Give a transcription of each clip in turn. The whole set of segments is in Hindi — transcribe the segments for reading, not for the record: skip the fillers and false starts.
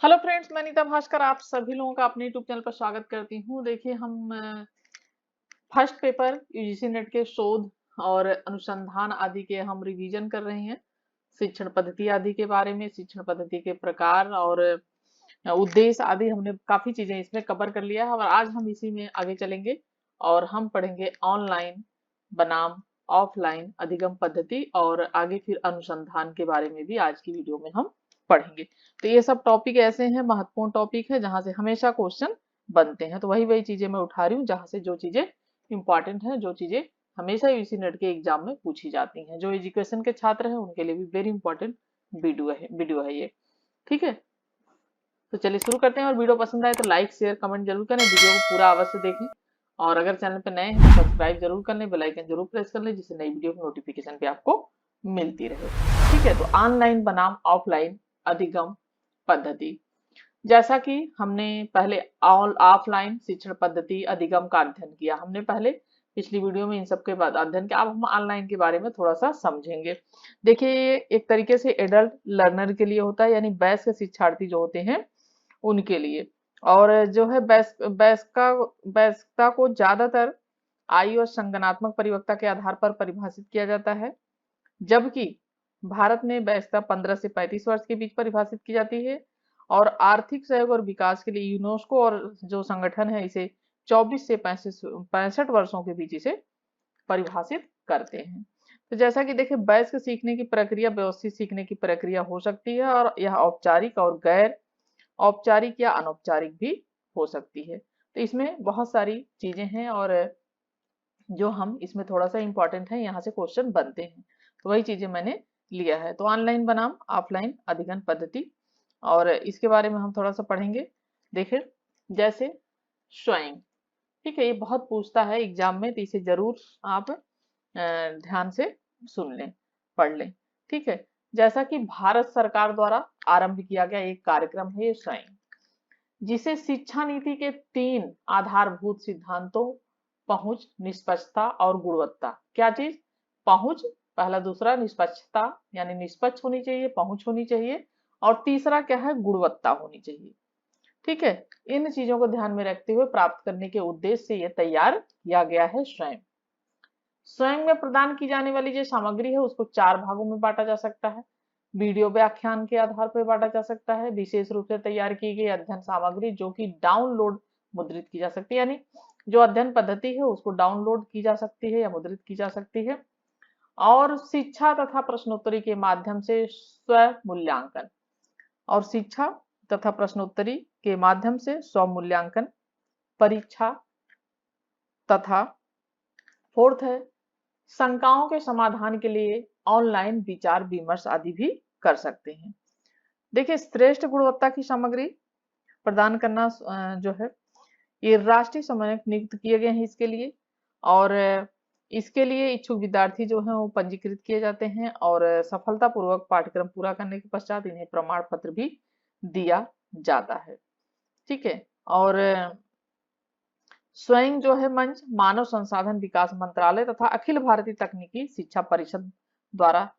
हेलो फ्रेंड्स, मैं नीता भास्कर आप सभी लोगों का अपने यूट्यूब चैनल पर स्वागत करती हूँ। देखिए हम फर्स्ट पेपर यूजीसी नेट के शोध और अनुसंधान आदि के हम रिवीजन कर रहे हैं। शिक्षण पद्धति आदि के बारे में, शिक्षण पद्धति के प्रकार और उद्देश्य आदि हमने काफी चीजें इसमें कवर कर लिया है और आज हम इसी में आगे चलेंगे और हम पढ़ेंगे ऑनलाइन बनाम ऑफलाइन अधिगम पद्धति और आगे फिर अनुसंधान के बारे में भी आज की वीडियो में हम पढ़ेंगे। तो ये सब टॉपिक ऐसे हैं, महत्वपूर्ण टॉपिक है जहां से हमेशा क्वेश्चन बनते हैं। तो वही वही चीजें मैं उठा रही हूँ जहां से जो चीजें इंपॉर्टेंट है, जो चीजें हमेशा यूसी नेट के एग्जाम में पूछी जाती हैं, जो एजुकेशन के छात्र हैं उनके लिए भी वेरी इंपॉर्टेंट वीडियो है ये। ठीक है, तो चलिए शुरू करते हैं। और वीडियो पसंद आए तो लाइक शेयर कमेंट जरूर करें, वीडियो को पूरा अवश्य देखें और अगर चैनल पर नए हैं तो सब्सक्राइब जरूर कर लें, बेल आइकन जरूर प्रेस कर लें जिससे नई वीडियो की नोटिफिकेशन भी आपको मिलती रहे। ठीक है, तो ऑनलाइन बनाम ऑफलाइन अधिगम पद्धति, जैसा कि हमने पहले ऑफलाइन शिक्षण पद्धति अधिगम का अध्ययन किया, हमने पहले पिछली वीडियो में इन सब के बाद अध्ययन किया। अब हम ऑनलाइन के बारे में थोड़ा सा समझेंगे। देखिए ये एक तरीके से एडल्ट लर्नर के लिए होता है, यानी वयस्क शिक्षार्थी जो होते हैं उनके लिए। और जो है वयस्कता को ज्यादातर आयु और संगठनात्मक परिपक्वता के आधार पर परिभाषित किया जाता है, जबकि भारत में वयस्कता 15 से 35 वर्ष के बीच परिभाषित की जाती है और आर्थिक सहयोग और विकास के लिए यूनेस्को और जो संगठन है इसे 24 से 65 वर्षों के बीच इसे परिभाषित करते हैं। तो जैसा कि देखिए वयस्क सीखने की प्रक्रिया व्यवस्थित सीखने की प्रक्रिया हो सकती है और यह औपचारिक और गैर औपचारिक या अनौपचारिक भी हो सकती है। तो इसमें बहुत सारी चीजें हैं और जो हम इसमें थोड़ा सा इंपॉर्टेंट है, यहाँ से क्वेश्चन बनते हैं, तो वही चीजें मैंने लिया है। तो ऑनलाइन बनाम ऑफलाइन अधिगम पद्धति और इसके बारे में हम थोड़ा सा पढ़ेंगे। देखिए जैसे स्वयं, ठीक है, ये बहुत पूछता है एग्जाम में, तो इसे जरूर आप ध्यान से सुन लें, पढ़ लें। ठीक है, जैसा कि भारत सरकार द्वारा आरंभ किया गया एक कार्यक्रम है ये स्वयं, जिसे शिक्षा नीति के 3 आधारभूत सिद्धांतों पहुंच, निष्पक्षता और गुणवत्ता, क्या चीज, पहुंच पहला, दूसरा निष्पक्षता यानी निष्पक्ष होनी चाहिए, पहुंच होनी चाहिए और तीसरा क्या है, गुणवत्ता होनी चाहिए। ठीक है, इन चीजों को ध्यान में रखते हुए प्राप्त करने के उद्देश्य से यह तैयार किया गया है स्वयं। स्वयं में प्रदान की जाने वाली जो सामग्री है उसको 4 भागों में बांटा जा सकता है। वीडियो व्याख्यान के आधार पर बांटा जा सकता है, विशेष रूप से तैयार की गई अध्ययन सामग्री जो कि डाउनलोड मुद्रित की जा सकती है, यानी जो अध्ययन पद्धति है उसको डाउनलोड की जा सकती है या मुद्रित की जा सकती है। और शिक्षा तथा प्रश्नोत्तरी के माध्यम से स्व मूल्यांकन, और शिक्षा तथा प्रश्नोत्तरी के माध्यम से स्व मूल्यांकन, परीक्षा तथा फोर्थ है शंकाओं के समाधान के लिए ऑनलाइन विचार विमर्श आदि भी कर सकते हैं। देखिए श्रेष्ठ गुणवत्ता की सामग्री प्रदान करना जो है ये राष्ट्रीय समन्वयक नियुक्त किए गए हैं इसके लिए, और इसके लिए इच्छुक विद्यार्थी जो है वो पंजीकृत किए जाते हैं और सफलतापूर्वक पाठ्यक्रम पूरा करने के पश्चात इन्हें प्रमाण पत्र भी दिया जाता है। ठीक है, और स्वयं जो है मंच मानव संसाधन विकास मंत्रालय तथा अखिल भारतीय तकनीकी शिक्षा परिषद द्वारा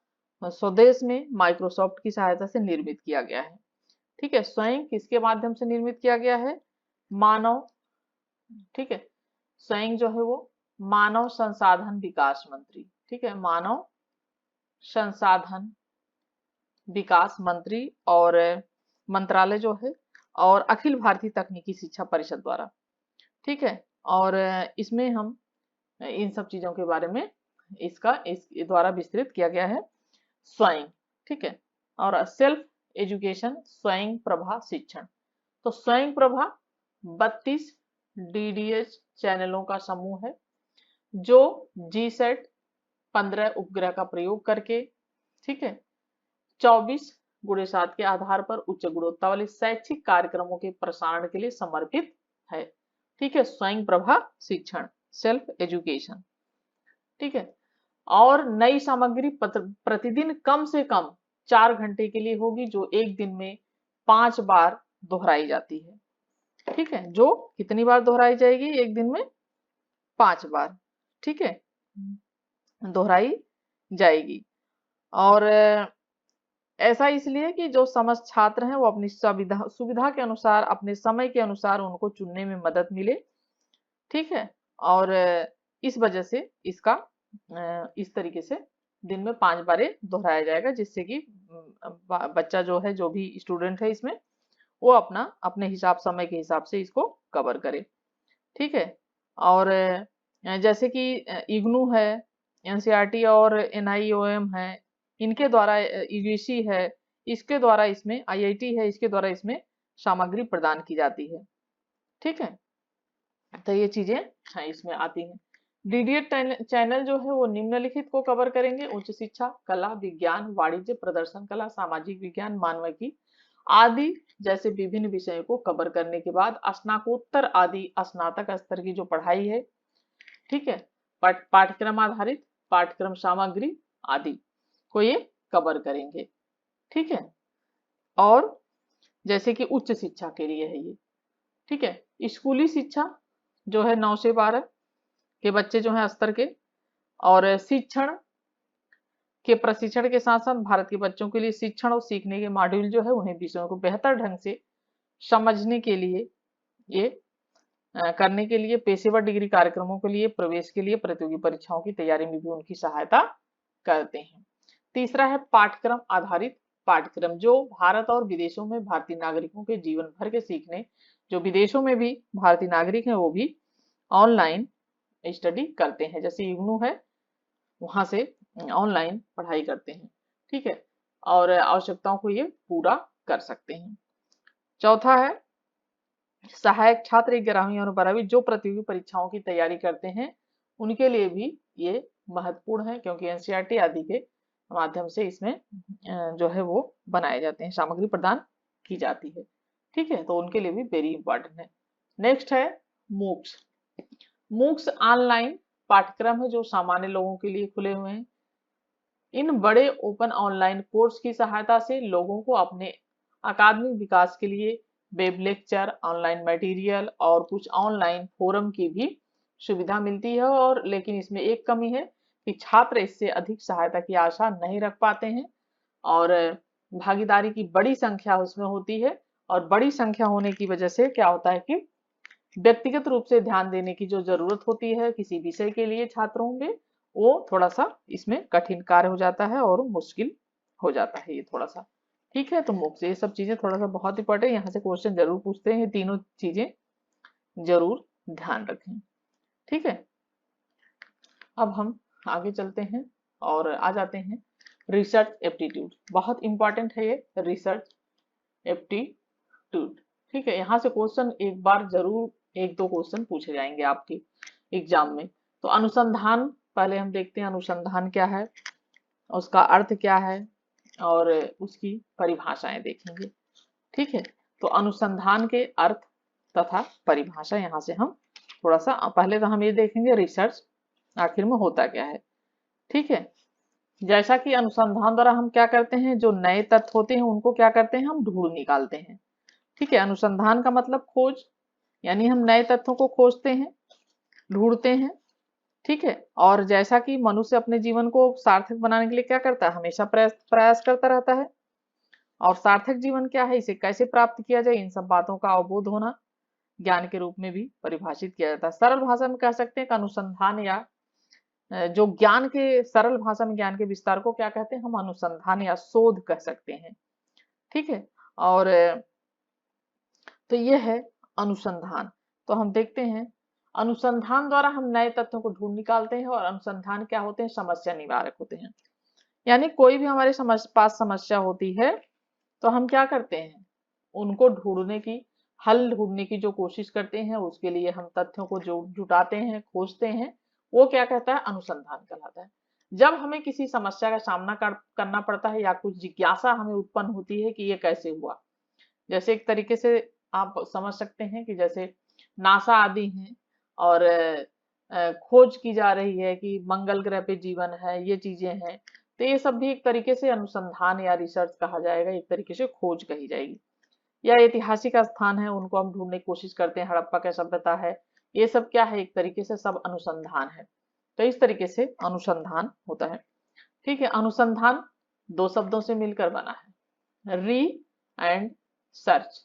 स्वदेश में माइक्रोसॉफ्ट की सहायता से निर्मित किया गया है। ठीक है, स्वयं किसके माध्यम से निर्मित किया गया है, मानव, ठीक है, स्वयं जो है वो मानव संसाधन विकास मंत्री, ठीक है, मानव संसाधन विकास मंत्री और मंत्रालय जो है और अखिल भारतीय तकनीकी शिक्षा परिषद द्वारा। ठीक है, और इसमें हम इन सब चीजों के बारे में इस द्वारा विस्तृत किया गया है स्वयं। ठीक है, और सेल्फ एजुकेशन स्वयं प्रभा शिक्षण, तो स्वयं प्रभा 32 डीडीएच चैनलों का समूह है जो जीसैट 15 उपग्रह का प्रयोग करके, ठीक है, 24x7 के आधार पर उच्च गुणवत्ता वाले शैक्षिक कार्यक्रमों के प्रसारण के लिए समर्पित है। ठीक है, स्वयं प्रभा शिक्षण, सेल्फ एजुकेशन। ठीक है, और नई सामग्री प्रतिदिन कम से कम 4 घंटे के लिए होगी जो एक दिन में 5 बार दोहराई जाती है। ठीक है, जो कितनी बार दोहराई जाएगी, एक दिन में 5 बार, ठीक है, दोहराई जाएगी। और ऐसा इसलिए कि जो समस्त छात्र हैं वो अपनी सुविधा सुविधा के अनुसार, अपने समय के अनुसार उनको चुनने में मदद मिले। ठीक है। और इस वजह से इसका इस तरीके से दिन में 5 बारें दोहराया जाएगा, जिससे कि बच्चा जो है, जो भी स्टूडेंट है इसमें, वो अपना अपने हिसाब, समय के हिसाब से इसको कवर करे। ठीक है। और जैसे कि इग्नू है, एनसीईआरटी और एनआईओएम है, इनके द्वारा, यूजीसी है, इसके द्वारा इसमें, आईआईटी है, इसके द्वारा इसमें सामग्री प्रदान की जाती है। ठीक है। तो ये चीजें हैं इसमें आती हैं। डीडीएड चैनल जो है वो निम्नलिखित को कवर करेंगे: उच्च शिक्षा, कला, विज्ञान, वाणिज्य, प्रदर्शन कला, सामाजिक विज्ञान, मानविकी आदि जैसे विभिन्न विषयों को कवर करने के बाद स्नातकोत्तर आदि स्नातक स्तर की जो पढ़ाई है, ठीक है, पाठ्यक्रम आधारित पाठ्यक्रम सामग्री आदि को ये कवर करेंगे। ठीक है। और जैसे कि उच्च शिक्षा के लिए है ये। ठीक है। स्कूली शिक्षा जो है 9 से 12 के बच्चे जो हैं स्तर के, और शिक्षण के प्रशिक्षण के साथ साथ भारत के बच्चों के लिए शिक्षण और सीखने के मॉड्यूल जो है, उन्हें विषयों को बेहतर ढंग से समझने के लिए, ये करने के लिए, पेशेवर डिग्री कार्यक्रमों के लिए, प्रवेश के लिए, प्रतियोगी परीक्षाओं की तैयारी में भी उनकी सहायता करते हैं। तीसरा है पाठ्यक्रम आधारित पाठ्यक्रम, जो भारत और विदेशों में भारतीय नागरिकों के जीवन भर के सीखने, जो विदेशों में भी भारतीय नागरिक हैं वो भी ऑनलाइन स्टडी करते हैं, जैसे इग्नू है, वहां से ऑनलाइन पढ़ाई करते हैं। ठीक है। और आवश्यकताओं को ये पूरा कर सकते हैं। चौथा है सहायक छात्र 11वीं और 12वीं जो प्रतियोगी परीक्षाओं की तैयारी करते हैं, उनके लिए भी ये महत्वपूर्ण है, क्योंकि एनसीईआरटी आदि के माध्यम से इसमें जो है वो बनाए जाते हैं, सामग्री प्रदान की जाती है। ठीक है। तो उनके लिए भी वेरी इंपॉर्टेंट है। नेक्स्ट है मूक्स। मूक्स ऑनलाइन पाठ्यक्रम है जो सामान्य लोगों के लिए खुले हुए हैं। इन बड़े ओपन ऑनलाइन कोर्स की सहायता से लोगों को अपने अकादमिक विकास के लिए वेब लेक्चर, ऑनलाइन मटेरियल और कुछ ऑनलाइन फोरम की भी सुविधा मिलती है। और लेकिन इसमें एक कमी है कि छात्र इससे अधिक सहायता की आशा नहीं रख पाते हैं, और भागीदारी की बड़ी संख्या उसमें होती है, और बड़ी संख्या होने की वजह से क्या होता है कि व्यक्तिगत रूप से ध्यान देने की जो जरूरत होती है किसी विषय के लिए छात्रों में, वो थोड़ा सा इसमें कठिन कार्य हो जाता है और मुश्किल हो जाता है ये थोड़ा सा। ठीक है। तो मुझसे ये सब चीजें थोड़ा सा बहुत इंपॉर्टेंट, यहाँ से क्वेश्चन जरूर पूछते हैं, तीनों चीजें जरूर ध्यान रखें। ठीक है। अब हम आगे चलते हैं और आ जाते हैं रिसर्च एप्टीट्यूड। बहुत इंपॉर्टेंट है ये रिसर्च एप्टीट्यूड। ठीक है। यहाँ से क्वेश्चन एक बार जरूर, एक दो क्वेश्चन पूछे जाएंगे आपके एग्जाम में। तो अनुसंधान पहले हम देखते हैं, अनुसंधान क्या है, उसका अर्थ क्या है, और उसकी परिभाषाएं देखेंगे। ठीक है। तो अनुसंधान के अर्थ तथा परिभाषा यहाँ से हम थोड़ा सा, पहले तो हम ये देखेंगे रिसर्च आखिर में होता क्या है। ठीक है। जैसा कि अनुसंधान द्वारा हम क्या करते हैं, जो नए तथ्य होते हैं उनको क्या करते हैं, हम ढूंढ निकालते हैं। ठीक है। अनुसंधान का मतलब खोज, यानी हम नए तथ्यों को खोजते हैं, ढूंढते हैं। ठीक है। और जैसा कि मनुष्य अपने जीवन को सार्थक बनाने के लिए क्या करता है, हमेशा प्रयास प्रयास करता रहता है। और सार्थक जीवन क्या है, इसे कैसे प्राप्त किया जाए, इन सब बातों का अवबोध होना ज्ञान के रूप में भी परिभाषित किया जाता है। सरल भाषा में कह सकते हैं कि अनुसंधान, या जो ज्ञान के, सरल भाषा में ज्ञान के विस्तार को क्या कहते हैं, हम अनुसंधान या शोध कह सकते हैं। ठीक है। और तो ये है अनुसंधान। तो हम देखते हैं अनुसंधान द्वारा हम नए तथ्यों को ढूंढ निकालते हैं, और अनुसंधान क्या होते हैं, समस्या निवारक होते हैं। यानी कोई भी हमारे पास समस्या होती है तो हम क्या करते हैं, उनको ढूंढने की, हल ढूंढने की जो कोशिश करते हैं, उसके लिए हम तथ्यों को जो जुटाते हैं, खोजते हैं, वो क्या कहता है, अनुसंधान कहलाता है। जब हमें किसी समस्या का सामना करना पड़ता है, या कुछ जिज्ञासा हमें उत्पन्न होती है कि ये कैसे हुआ, जैसे एक तरीके से आप समझ सकते हैं कि जैसे नासा आदि हैं, और खोज की जा रही है कि मंगल ग्रह पे जीवन है, ये चीजें हैं, तो ये सब भी एक तरीके से अनुसंधान या रिसर्च कहा जाएगा, एक तरीके से खोज कही जाएगी। या ऐतिहासिक स्थान है, उनको हम ढूंढने की कोशिश करते हैं, हड़प्पा क्या सभ्यता है, ये सब क्या है, एक तरीके से सब अनुसंधान है। तो इस तरीके से अनुसंधान होता है। ठीक है। अनुसंधान दो शब्दों से मिलकर बना है, री एंड सर्च,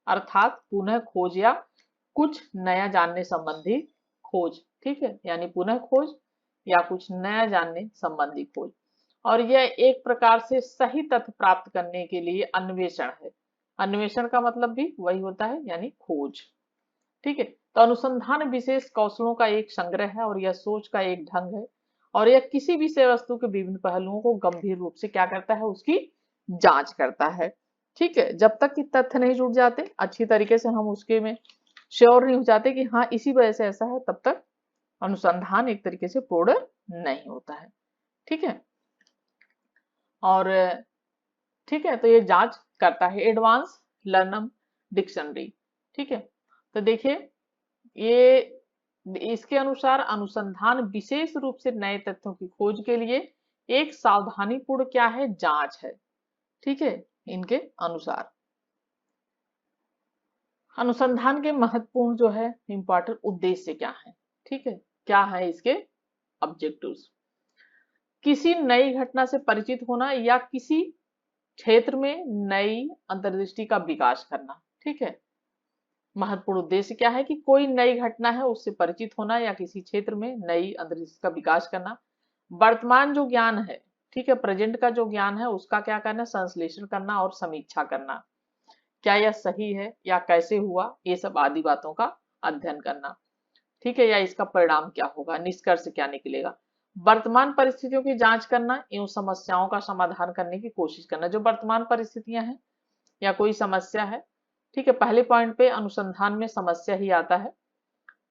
अर्थात पुनः खोज या कुछ नया जानने संबंधी खोज। ठीक है, यानी पुनः खोज या कुछ नया जानने संबंधी खोज। और यह एक प्रकार से सही तथ्य प्राप्त करने के लिए अन्वेषण है। अन्वेषण का मतलब भी वही होता है, यानी खोज। ठीक है, तो अनुसंधान विशेष कौशलों का एक संग्रह है और यह सोच का एक ढंग है, और यह किसी विषय वस्तु के विभिन्न पहलुओं को गंभीर रूप से क्या करता है, उसकी जांच करता है। ठीक है, जब तक कि तथ्य नहीं जुड़ जाते अच्छी तरीके से, हम उसके में श्योर नहीं हो जाते कि हाँ इसी वजह से ऐसा है, तब तक अनुसंधान एक तरीके से पूर्ण नहीं होता है। ठीक है, और ठीक है, तो ये जांच करता है एडवांस लर्नम डिक्शनरी। ठीक है, तो देखिए ये इसके अनुसार अनुसंधान विशेष रूप से नए तथ्यों की खोज के लिए एक सावधानीपूर्ण क्या है, जांच है। ठीक है, इनके अनुसार अनुसंधान के महत्वपूर्ण जो है इंपॉर्टेंट उद्देश्य क्या है। ठीक है, क्या है इसके ऑब्जेक्टिव्स। किसी नई घटना से परिचित होना या किसी क्षेत्र में नई अंतर्दृष्टि का विकास करना। ठीक है, महत्वपूर्ण उद्देश्य क्या है कि कोई नई घटना है उससे परिचित होना या किसी क्षेत्र में नई अंतर्दृष्टि का विकास करना। वर्तमान जो ज्ञान है, ठीक है, प्रेजेंट का जो ज्ञान है उसका क्या करना, संश्लेषण करना और समीक्षा करना, क्या यह सही है या कैसे हुआ, ये सब आदि बातों का अध्ययन करना। ठीक है, या इसका परिणाम क्या होगा, निष्कर्ष क्या निकलेगा। वर्तमान परिस्थितियों की जांच करना एवं समस्याओं का समाधान करने की कोशिश करना। जो वर्तमान परिस्थितियां हैं या कोई समस्या है, ठीक है, पहले पॉइंट पे अनुसंधान में समस्या ही आता है।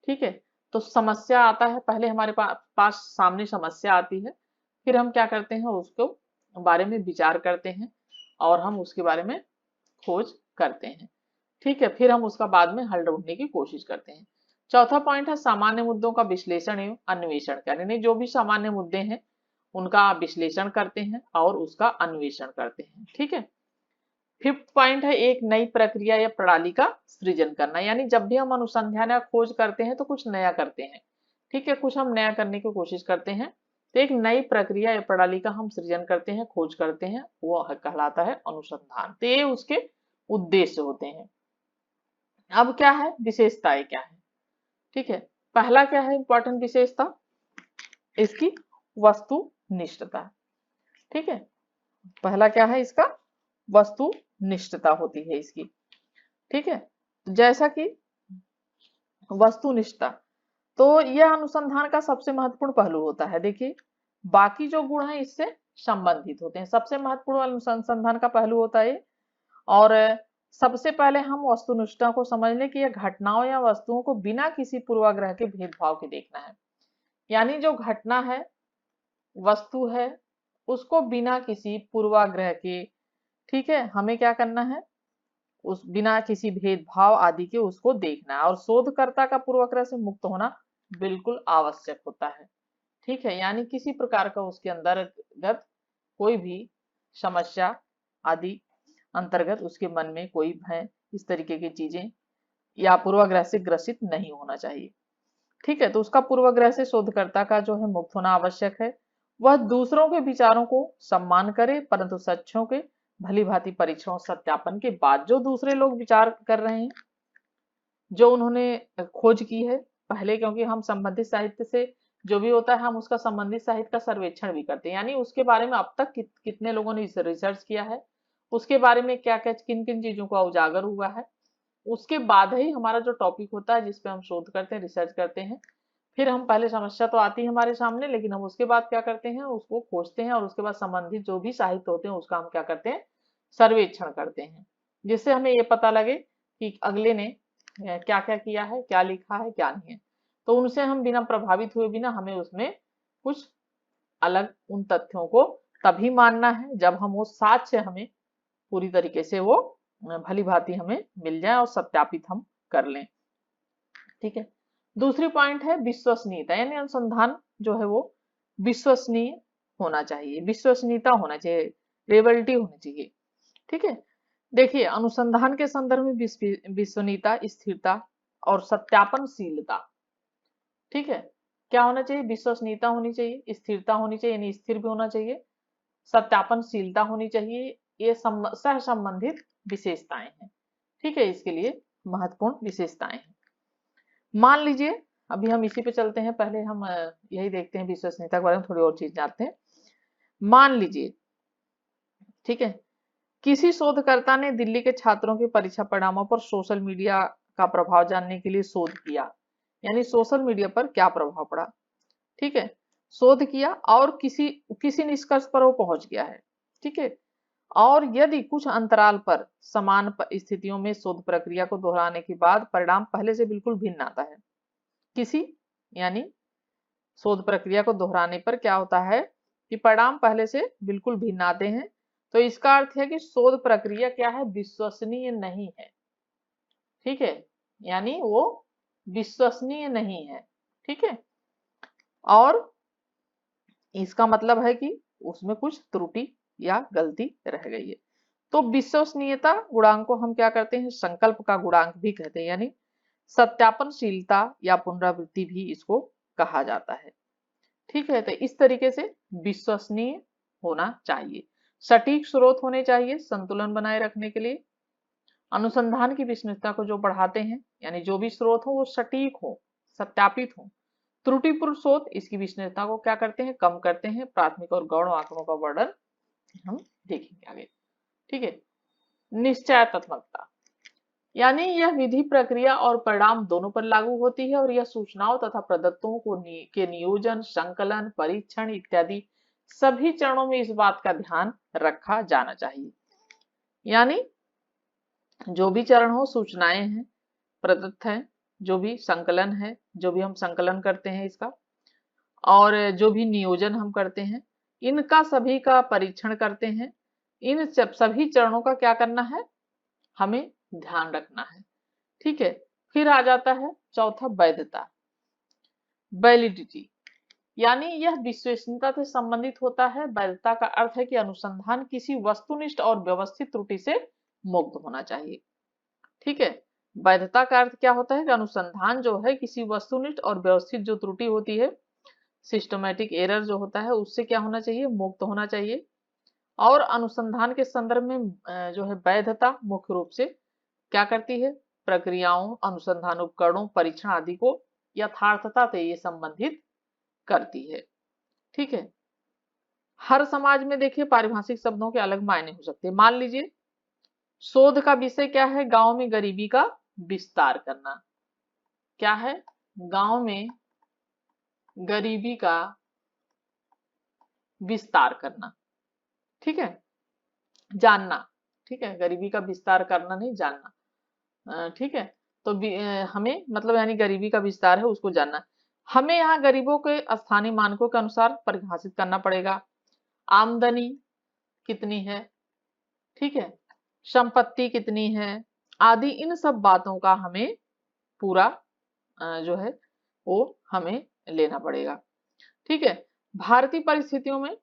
ठीक है, तो समस्या आता है, पहले हमारे पास सामने समस्या आती है, फिर हम क्या करते हैं, उसको बारे में विचार करते हैं और हम उसके बारे में खोज करते हैं। ठीक है, फिर हम उसका बाद में हल ढूंढने की कोशिश करते हैं। चौथा पॉइंट है सामान्य मुद्दों का विश्लेषण एवं अन्वेषण, यानी जो भी सामान्य मुद्दे हैं उनका विश्लेषण करते हैं और उसका अन्वेषण करते हैं। ठीक है, फिफ्थ पॉइंट है एक नई प्रक्रिया या प्रणाली का सृजन करना, यानी जब भी हम अनुसंधान या खोज करते हैं तो कुछ नया करते हैं। ठीक है, कुछ हम नया करने की कोशिश करते हैं, तो एक नई प्रक्रिया या प्रणाली का हम सृजन करते हैं, खोज करते हैं, वो कहलाता है अनुसंधान। तो ये उसके उद्देश्य होते हैं। अब क्या है, विशेषताएं क्या है। ठीक है, पहला क्या है इंपॉर्टेंट विशेषता, इसकी वस्तुनिष्ठता। ठीक है, पहला क्या है, इसका वस्तुनिष्ठता होती है इसकी। ठीक है, जैसा कि वस्तुनिष्ठता, तो यह अनुसंधान का सबसे महत्वपूर्ण पहलू होता है। देखिए बाकी जो गुण है इससे संबंधित होते हैं, सबसे महत्वपूर्ण अनुसंधान का पहलू होता है। और सबसे पहले हम वस्तुनिष्ठता को समझ लें कि यह घटनाओं या वस्तुओं को बिना किसी पूर्वाग्रह के भेदभाव के देखना है। यानी जो घटना है, वस्तु है, उसको बिना किसी पूर्वाग्रह के, ठीक है, हमें क्या करना है, उस बिना किसी भेदभाव आदि के उसको देखना है। और शोधकर्ता का पूर्वाग्रह से मुक्त होना बिल्कुल आवश्यक होता है। ठीक है, यानी किसी प्रकार का उसके अंतर्गत कोई भी समस्या आदि अंतर्गत उसके मन में कोई भय, इस तरीके की चीजें या पूर्वाग्रह से ग्रसित नहीं होना चाहिए। ठीक है, तो उसका पूर्वाग्रह से शोधकर्ता का जो है मुक्त होना आवश्यक है। वह दूसरों के विचारों को सम्मान करे, परंतु सच्चों के भली भांति परीक्षण और सत्यापन के बाद जो दूसरे लोग विचार कर रहे हैं, जो उन्होंने खोज की है पहले, क्योंकि हम संबंधित साहित्य से जो भी होता है हम उसका संबंधित साहित्य का सर्वेक्षण भी करते हैं, यानी उसके बारे में अब तक कितने लोगों ने रिसर्च किया है, उसके बारे में क्या क्या किन किन चीजों का उजागर हुआ है, उसके बाद ही हमारा जो टॉपिक होता है जिसपे हम शोध करते हैं, रिसर्च करते हैं। फिर हम पहले समस्या तो आती है हमारे सामने, लेकिन हम उसके बाद क्या करते हैं, उसको खोजते हैं और उसके बाद संबंधित जो भी साहित्य होते हैं उसका हम क्या करते हैं, सर्वेक्षण करते हैं, जिससे हमें ये पता लगे कि अगले ने क्या क्या किया है, क्या लिखा है, क्या नहीं है। तो उनसे हम बिना प्रभावित हुए बिना हमें उसमें कुछ अलग उन तथ्यों को तभी मानना है जब हम वो साक्ष्य हमें पूरी तरीके से वो भली भांति हमें मिल जाए और सत्यापित हम कर लें। ठीक है, दूसरी पॉइंट है विश्वसनीयता, यानी अनुसंधान जो है वो विश्वसनीय होना चाहिए, विश्वसनीयता होना चाहिए, रेलेबिलिटी होनी चाहिए। ठीक है, देखिए अनुसंधान के संदर्भ में विश्वसनीयता, स्थिरता और सत्यापनशीलता। ठीक है, क्या होना चाहिए, विश्वसनीयता होनी चाहिए, स्थिरता होनी चाहिए, यानी स्थिर भी होना चाहिए, सत्यापनशीलता होनी चाहिए। ये सह संबंधित विशेषताएं हैं। ठीक है, इसके लिए महत्वपूर्ण विशेषताएं हैं। मान लीजिए, अभी हम इसी पे चलते हैं, पहले हम यही देखते हैं, विश्वसनीयता के बारे में थोड़ी और चीज जानते हैं। मान लीजिए, ठीक है, किसी शोधकर्ता ने दिल्ली के छात्रों के परीक्षा परिणामों पर सोशल मीडिया का प्रभाव जानने के लिए शोध किया, यानी सोशल मीडिया पर क्या प्रभाव पड़ा। ठीक है, शोध किया और किसी किसी निष्कर्ष पर वो पहुंच गया है। ठीक है, और यदि कुछ अंतराल पर समान स्थितियों में शोध प्रक्रिया को दोहराने के बाद परिणाम पहले से बिल्कुल भिन्न आता है, किसी यानी शोध प्रक्रिया को दोहराने पर क्या होता है कि परिणाम पहले से बिल्कुल भिन्न आते हैं, तो इसका अर्थ है कि शोध प्रक्रिया क्या है, विश्वसनीय नहीं है। ठीक है, यानी वो विश्वसनीय नहीं है। ठीक है, और इसका मतलब है कि उसमें कुछ त्रुटि या गलती रह गई है। तो विश्वसनीयता गुणांक को हम क्या करते हैं, संकल्प का गुणांक भी कहते हैं, यानी सत्यापनशीलता या पुनरावृत्ति भी इसको कहा जाता है। ठीक है, तो इस तरीके से विश्वसनीय होना चाहिए, सटीक स्रोत होने चाहिए संतुलन बनाए रखने के लिए, अनुसंधान की विश्वसनीयता को जो बढ़ाते हैं, यानी जो भी स्रोत हो वो सटीक हो, सत्यापित हो। त्रुटिपूर्ण स्रोत इसकी विश्वसनीयता को क्या करते हैं, कम करते हैं। प्राथमिक और गौण आंकड़ों का वर्णन हम देखेंगे आगे। ठीक है, निश्चयात्मकता, यानी यह विधि प्रक्रिया और परिणाम दोनों पर लागू होती है और यह सूचनाओं तथा प्रदत्तों के नियोजन, संकलन, परीक्षण इत्यादि सभी चरणों में इस बात का ध्यान रखा जाना चाहिए। यानी जो भी चरण हो, सूचनाएं हैं, प्रदत्त हैं, जो भी संकलन है, जो भी हम संकलन करते हैं इसका, और जो भी नियोजन हम करते हैं, इनका सभी का परीक्षण करते हैं। इन सभी चरणों का क्या करना है, हमें ध्यान रखना है। ठीक है, फिर आ जाता है चौथा, वैधता, वैलिडिटी, यानी यह विश्वसनीयता से संबंधित होता है। वैधता का अर्थ है कि अनुसंधान किसी वस्तुनिष्ठ और व्यवस्थित त्रुटि से मुक्त होना चाहिए। ठीक है, वैधता का अर्थ क्या होता है कि अनुसंधान जो है किसी वस्तुनिष्ठ और व्यवस्थित जो त्रुटि होती है, सिस्टमैटिक एरर जो होता है, उससे क्या होना चाहिए, मुक्त होना चाहिए। और अनुसंधान के संदर्भ में जो है वैधता मुख्य रूप से क्या करती है, प्रक्रियाओं, अनुसंधान उपकरणों, परीक्षण आदि को यथार्थता से ये संबंधित करती है। ठीक है, हर समाज में देखिए पारिभाषिक शब्दों के अलग मायने हो सकते हैं। मान लीजिए शोध का विषय क्या है, गांव में गरीबी का विस्तार करना। क्या है, गांव में गरीबी का विस्तार करना। ठीक है, जानना। ठीक है, गरीबी का विस्तार करना नहीं, जानना। ठीक है, तो हमें मतलब यानी गरीबी का विस्तार है उसको जानना। हमें यहाँ गरीबों के स्थानीय मानकों के अनुसार परिभाषित करना पड़ेगा। आमदनी कितनी है, ठीक है, संपत्ति कितनी है, आदि इन सब बातों का हमें पूरा जो है वो हमें लेना पड़ेगा। ठीक है, भारतीय परिस्थितियों में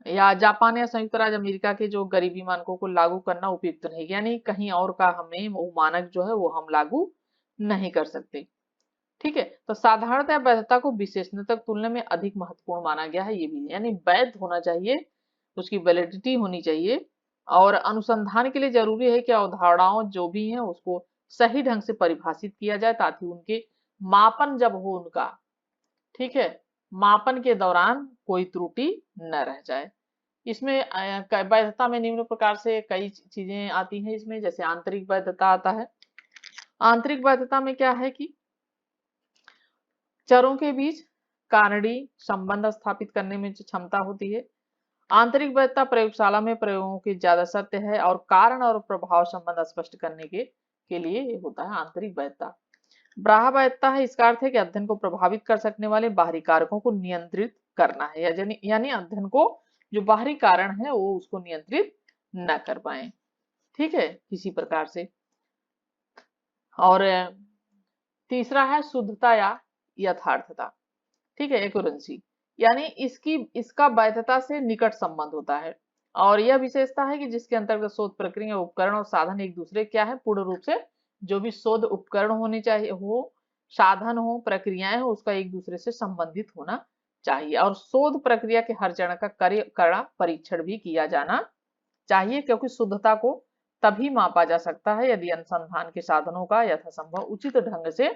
या जापान या संयुक्त राज्य अमेरिका के जो गरीबी मानकों को लागू करना उपयुक्त नहीं, यानी कहीं और का हमें वो मानक जो है वो हम लागू नहीं कर सकते। ठीक है, तो साधारणतः वैधता को विशेषणीयता की तुलना में अधिक महत्वपूर्ण माना गया है। ये भी यानी वैध होना चाहिए, उसकी वैलिडिटी होनी चाहिए, और अनुसंधान के लिए जरूरी है कि अवधारणाओं जो भी हैं उसको सही ढंग से परिभाषित किया जाए, ताकि उनके मापन जब हो उनका, ठीक है, मापन के दौरान कोई त्रुटि न रह जाए। इसमें वैधता में निम्न प्रकार से कई चीजें आती हैं इसमें, जैसे आंतरिक वैधता आता है। आंतरिक वैधता में क्या है कि चरों के बीच कारणीय संबंध स्थापित करने में जो क्षमता होती है। आंतरिक वैधता प्रयोगशाला में प्रयोगों की ज्यादा सत्य है और कारण और प्रभाव संबंध स्पष्ट करने के लिए ये होता है आंतरिक वैधता। बाह्य वैधता है, इसका अर्थ है कि अध्ययन को प्रभावित कर सकने वाले बाहरी कारकों को नियंत्रित करना है, यानी अध्ययन को जो बाहरी कारण है वो उसको नियंत्रित न कर पाए, ठीक है, किसी प्रकार से। और तीसरा है शुद्धता या यथार्थता, ठीक है, एक्यूरेंसी, यानी इसका वैधता से निकट संबंध होता है, और यह विशेषता है कि जिसके अंतर्गत शोध प्रक्रिया, उपकरण और साधन एक दूसरे क्या है, पूर्ण रूप से जो भी शोध उपकरण होने चाहिए हो, साधन हो, प्रक्रियाएं हो, उसका एक दूसरे से संबंधित होना चाहिए और शोध प्रक्रिया के हर चरण का कड़ा परीक्षण भी किया जाना चाहिए, क्योंकि शुद्धता को तभी मापा जा सकता है यदि अनुसंधान के साधनों का यथासंभव उचित ढंग से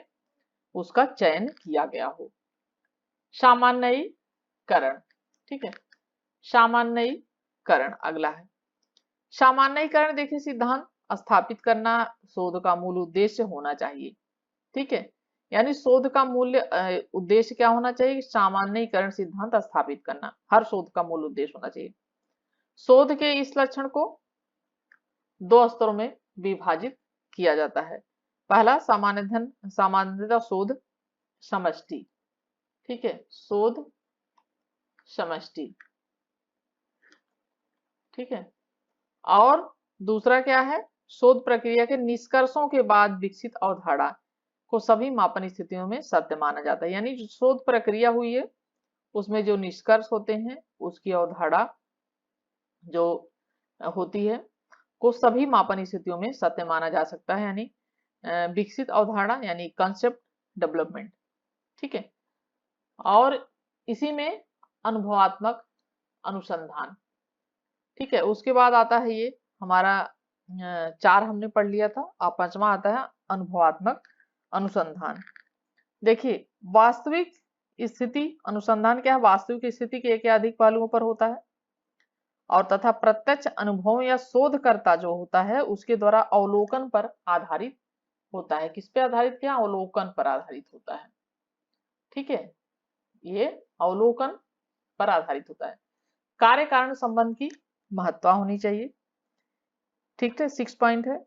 उसका चयन किया गया हो। सामान्यीकरण, ठीक है, सामान्यीकरण अगला है। सामान्यीकरण देखिए, सिद्धांत स्थापित करना शोध का मूल उद्देश्य होना चाहिए, ठीक है। यानी शोध का मूल्य उद्देश्य क्या होना चाहिए? सामान्यीकरण सिद्धांत स्थापित करना हर शोध का मूल उद्देश्य होना चाहिए। शोध के इस लक्षण को दो स्तरों में विभाजित किया जाता है। पहला सामान्यतः शोध समष्टि, ठीक है, शोध समष्टि, ठीक है। और दूसरा क्या है? शोध प्रक्रिया के निष्कर्षों के बाद विकसित अवधारणा को सभी मापन स्थितियों में सत्य माना जाता है। यानी जो शोध प्रक्रिया हुई है उसमें जो निष्कर्ष होते हैं उसकी अवधारणा जो होती है को सभी मापन स्थितियों में सत्य माना जा सकता है। यानी विकसित अवधारणा यानी कंसेप्ट डेवलपमेंट, ठीक है। और इसी में अनुभवात्मक अनुसंधान, ठीक है। उसके बाद आता है ये हमारा 4 हमने पढ़ लिया था, अब 5वां आता है अनुभवात्मक अनुसंधान। देखिए, वास्तविक स्थिति अनुसंधान क्या है? वास्तविक स्थिति के एक या अधिक पहलुओं पर होता है और तथा प्रत्यक्ष अनुभव या शोधकर्ता जो होता है उसके द्वारा अवलोकन पर आधारित होता है। किस पे आधारित? क्या? अवलोकन पर आधारित होता है, ठीक है। ये अवलोकन पर आधारित होता है। कार्य कारण संबंध की महत्ता होनी चाहिए, ठीक है, 6 पॉइंट है।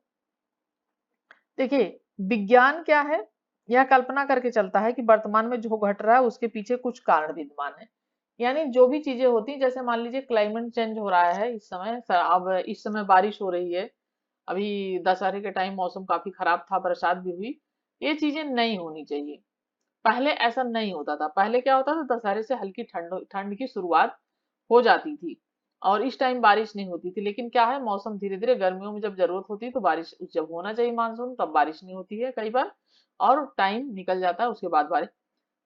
देखिए, विज्ञान क्या है? यह कल्पना करके चलता है कि वर्तमान में जो घट रहा है उसके पीछे कुछ कारण विद्यमान है। यानी जो भी चीजें होती हैं, जैसे मान लीजिए क्लाइमेट चेंज हो रहा है इस समय, अब इस समय बारिश हो रही है, अभी दशहरे के टाइम मौसम काफी खराब था, बरसात भी हुई, ये चीजें नहीं होनी चाहिए। पहले ऐसा नहीं होता था। पहले क्या होता था? दशहरे से हल्की ठंड ठंड की शुरुआत हो जाती थी और इस टाइम बारिश नहीं होती थी। लेकिन क्या है, मौसम धीरे धीरे, गर्मियों में जब जरूरत होती है तो बारिश, जब होना चाहिए मानसून तब बारिश नहीं होती है कई बार, और टाइम निकल जाता है उसके बाद बारिश।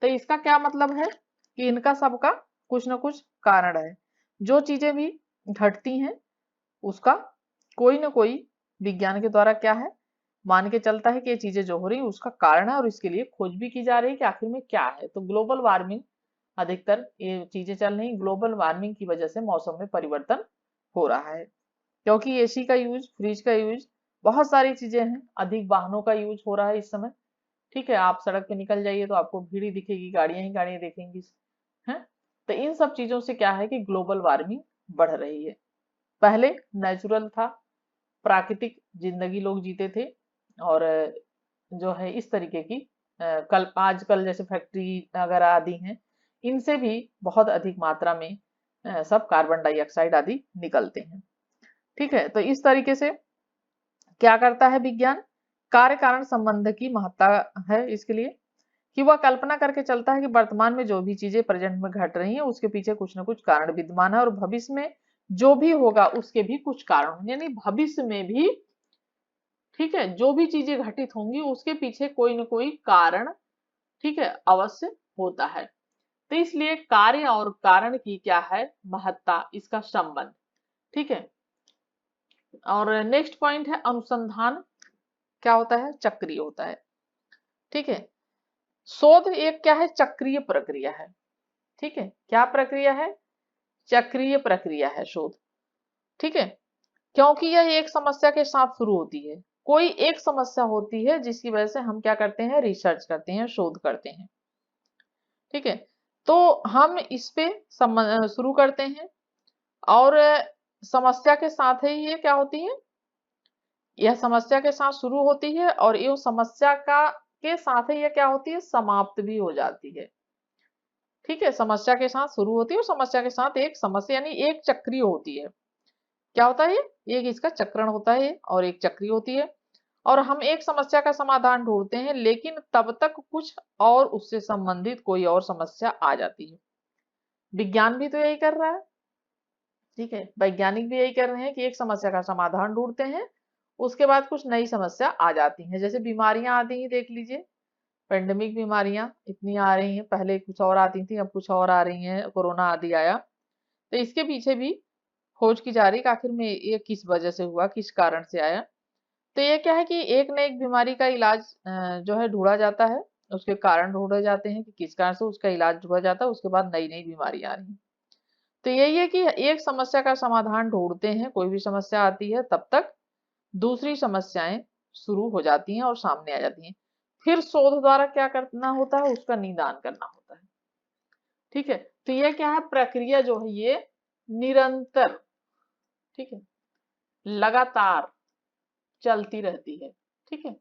तो इसका क्या मतलब है कि इनका सबका कुछ ना कुछ कारण है। जो चीजें भी घटती हैं उसका कोई ना कोई विज्ञान के द्वारा क्या है, मान के चलता है कि ये चीजें जो हो रही है उसका कारण है और इसके लिए खोज भी की जा रही है कि आखिर में क्या है। तो ग्लोबल वार्मिंग, अधिकतर ये चीजें चल रही, ग्लोबल वार्मिंग की वजह से मौसम में परिवर्तन हो रहा है, क्योंकि एसी का यूज, फ्रिज का यूज, बहुत सारी चीजें हैं, अधिक वाहनों का यूज हो रहा है इस समय, ठीक है। आप सड़क पे निकल जाइए तो आपको भीड़ ही दिखेगी, गाड़ियां ही गाड़ियां दिखेंगी, हैं। तो इन सब चीजों से क्या है कि ग्लोबल वार्मिंग बढ़ रही है। पहले नेचुरल था, प्राकृतिक जिंदगी लोग जीते थे, और जो है इस तरीके की कल आजकल जैसे फैक्ट्री वगैरह आदि हैं, इनसे भी बहुत अधिक मात्रा में सब कार्बन डाइऑक्साइड आदि निकलते हैं, ठीक है। तो इस तरीके से क्या करता है विज्ञान? कार्य कारण संबंध की महत्ता है इसके लिए कि वह कल्पना करके चलता है कि वर्तमान में जो भी चीजें प्रेजेंट में घट रही हैं उसके पीछे कुछ ना कुछ कारण विद्यमान है और भविष्य में जो भी होगा उसके भी कुछ कारण होंगे। यानी भविष्य में भी, ठीक है, जो भी चीजें घटित होंगी उसके पीछे कोई ना कोई कारण, ठीक है, अवश्य होता है। तो इसलिए कार्य और कारण की क्या है महत्ता, इसका संबंध, ठीक है। और नेक्स्ट पॉइंट है अनुसंधान क्या होता है? चक्रीय होता है, ठीक है। शोध एक क्या है? चक्रीय प्रक्रिया है, ठीक है। क्या प्रक्रिया है? चक्रीय प्रक्रिया है शोध, ठीक है। क्योंकि यह एक समस्या के साथ शुरू होती है। कोई एक समस्या होती है जिसकी वजह से हम क्या करते हैं? रिसर्च करते हैं, शोध करते हैं, ठीक है। तो हम इस पे शुरू करते हैं और समस्या के साथ ही ये क्या होती है? यह समस्या के साथ शुरू होती है और ये समस्या का के साथ ही ये क्या होती है? समाप्त भी हो जाती है, ठीक है। समस्या के साथ शुरू होती है और समस्या के साथ एक समस्या, यानी एक चक्रीय होती है। क्या होता है? ये इसका चक्रण होता है और एक चक्रीय होती है और हम एक समस्या का समाधान ढूंढते हैं, लेकिन तब तक कुछ और उससे संबंधित कोई और समस्या आ जाती है। विज्ञान भी तो यही कर रहा है, ठीक है। वैज्ञानिक भी यही कर रहे हैं कि एक समस्या का समाधान ढूंढते हैं, उसके बाद कुछ नई समस्या आ जाती है। जैसे बीमारियां आती हैं, देख लीजिए, पेंडेमिक बीमारियां इतनी आ रही हैं, पहले कुछ और आती थी, अब कुछ और आ रही हैं, कोरोना आदि आया। तो इसके पीछे भी खोज की जा रही है कि आखिर में ये किस वजह से हुआ, किस कारण से आया। तो ये क्या है कि एक न एक बीमारी का इलाज जो है ढूंढा जाता है, उसके कारण ढूंढे जाते हैं कि किस कारण से उसका इलाज ढूंढा जाता है, उसके बाद नई नई बीमारी आ रही है। तो यही है कि एक समस्या का समाधान ढूंढते हैं, कोई भी समस्या आती है तब तक दूसरी समस्याएं शुरू हो जाती हैं और सामने आ जाती हैं। फिर शोध द्वारा क्या करना होता है, उसका निदान करना होता है। ठीक है, तो ये क्या है, प्रक्रिया जो है ये निरंतर, ठीक है, लगातार चलती रहती है। ठीक है,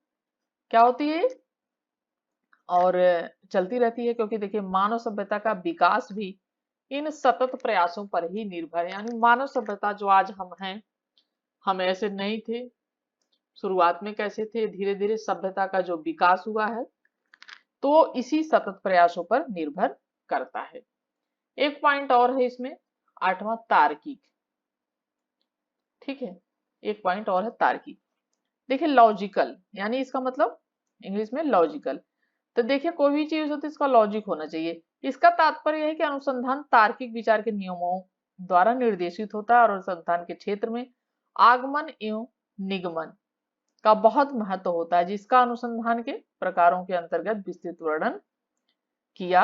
क्या होती है और चलती रहती है, क्योंकि देखिए मानव सभ्यता का विकास भी इन सतत प्रयासों पर ही निर्भर है। यानी मानव सभ्यता जो आज हम हैं, हम ऐसे नहीं थे, शुरुआत में कैसे थे, धीरे धीरे सभ्यता का जो विकास हुआ है तो इसी सतत प्रयासों पर निर्भर करता है। एक पॉइंट और है इसमें, आठवां तार्किक। ठीक है, एक पॉइंट और है तार्किक। देखिए लॉजिकल, यानी इसका मतलब इंग्लिश में लॉजिकल। तो देखिए कोई भी चीज होती है इसका लॉजिक होना चाहिए। इसका तात्पर्य है कि अनुसंधान तार्किक विचार के नियमों द्वारा निर्देशित होता है और अनुसंधान के क्षेत्र में आगमन एवं निगमन का बहुत महत्व होता है, जिसका अनुसंधान के प्रकारों के अंतर्गत विस्तृत वर्णन किया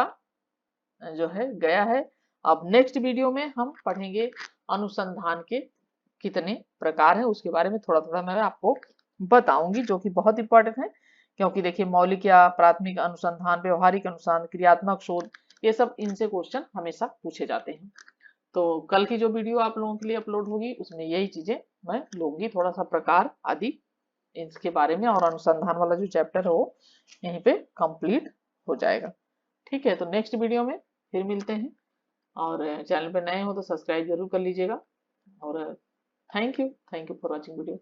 जो है गया है। अब नेक्स्ट वीडियो में हम पढ़ेंगे अनुसंधान के कितने प्रकार हैं, उसके बारे में थोड़ा थोड़ा मैं आपको बताऊंगी, जो कि बहुत इंपॉर्टेंट है। क्योंकि देखिए मौलिक या प्राथमिक अनुसंधान, व्यवहारिक अनुसंधान, क्रियात्मक शोध, ये सब इनसे क्वेश्चन हमेशा पूछे जाते हैं। तो कल की जो वीडियो आप लोगों के लिए अपलोड होगी उसमें यही चीजें मैं लूंगी, थोड़ा सा प्रकार आदि इसके बारे में, और अनुसंधान वाला जो चैप्टर है वो यहीं पे कंप्लीट हो जाएगा। ठीक है, तो नेक्स्ट वीडियो में फिर मिलते हैं, और चैनल पे नए हो तो सब्सक्राइब जरूर कर लीजिएगा। और thank you for watching video.